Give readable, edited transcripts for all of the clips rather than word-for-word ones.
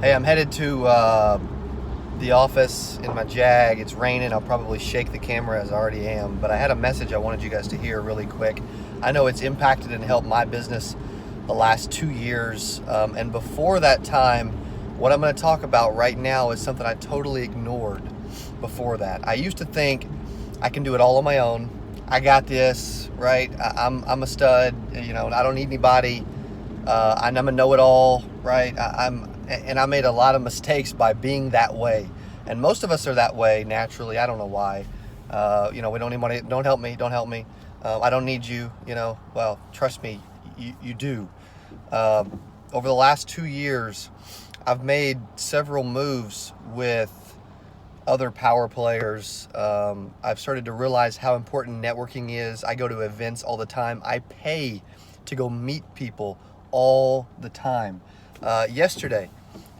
Hey, I'm headed to the office in my Jag. It's raining. I'll probably shake the camera as I already am, but I had a message I wanted you guys to hear really quick. I know it's impacted and helped my business the last 2 years. And before that time, what I'm going to talk about right now is something I totally ignored before that. I used to think I can do it all on my own. I got this, right? I'm a stud, I don't need anybody. And I'm a know-it-all, right? I made a lot of mistakes by being that way, and most of us are that way naturally. I don't know why. We don't need money. Don't help me. Don't help me. I don't need you. Well, trust me, you do. Over the last 2 years, I've made several moves with other power players. I've started to realize how important networking is. I go to events all the time. I pay to go meet people all the time. Yesterday,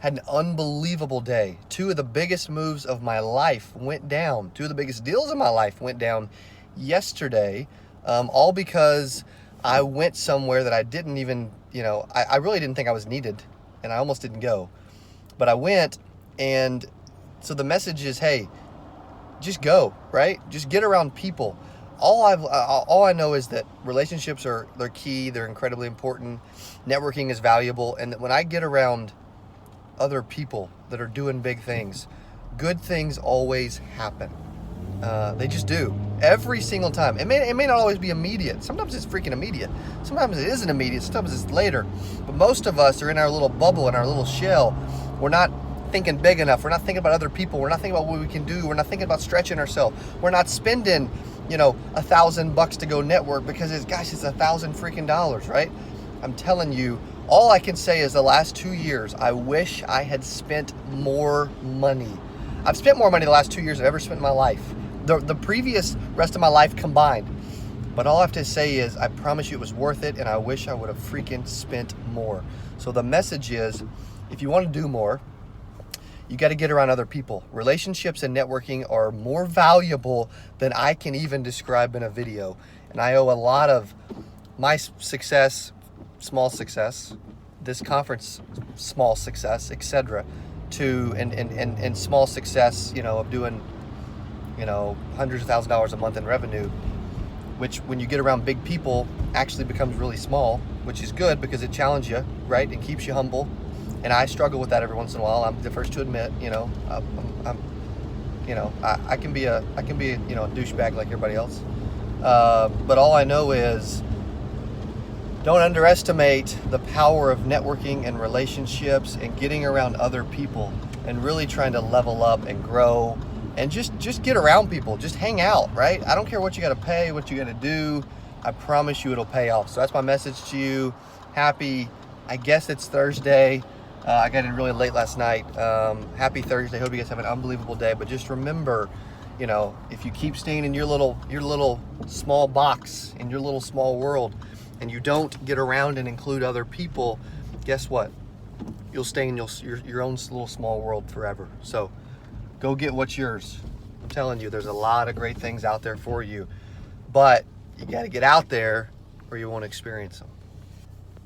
had an unbelievable day. Two of the biggest moves of my life went down. Two of the biggest deals of my life went down yesterday, all because I went somewhere that I didn't even, I really didn't think I was needed, and I almost didn't go. But I went, and so the message is, hey, just go, right? Just get around people. All I know is that relationships they're key. They're incredibly important. Networking is valuable, and that when I get around other people that are doing big things, good things always happen. They just do every single time. It may not always be immediate. Sometimes it's freaking immediate. Sometimes it isn't immediate. Sometimes it's later. But most of us are in our little bubble, in our little shell. We're not thinking big enough. We're not thinking about other people. We're not thinking about what we can do. We're not thinking about stretching ourselves. We're not spending, $1,000 to go network because it's $1,000 freaking dollars, right? I'm telling you, all I can say is the last 2 years, I wish I had spent more money. I've spent more money the last 2 years than I've ever spent in my life. The previous rest of my life combined. But all I have to say is, I promise you it was worth it, and I wish I would have freaking spent more. So the message is, if you want to do more, you got to get around other people. Relationships and networking are more valuable than I can even describe in a video. And I owe a lot of my success, small success, this conference, small success, etc., to and small success, of doing, hundreds of $1,000s a month in revenue, which when you get around big people actually becomes really small, which is good because it challenges you, right, and keeps you humble. And I struggle with that every once in a while. I'm the first to admit, I can be a douchebag like everybody else. But all I know is, don't underestimate the power of networking and relationships and getting around other people and really trying to level up and grow and just get around people. Just hang out, right? I don't care what you got to pay, what you got to do. I promise you it'll pay off. So that's my message to you. Happy, I guess it's Thursday. I got in really late last night. Happy Thursday. Hope you guys have an unbelievable day. But just remember, if you keep staying in your little small box, in your little small world, and you don't get around and include other people, guess what? You'll stay in your own little small world forever. So go get what's yours. I'm telling you, there's a lot of great things out there for you. But you got to get out there or you won't experience them.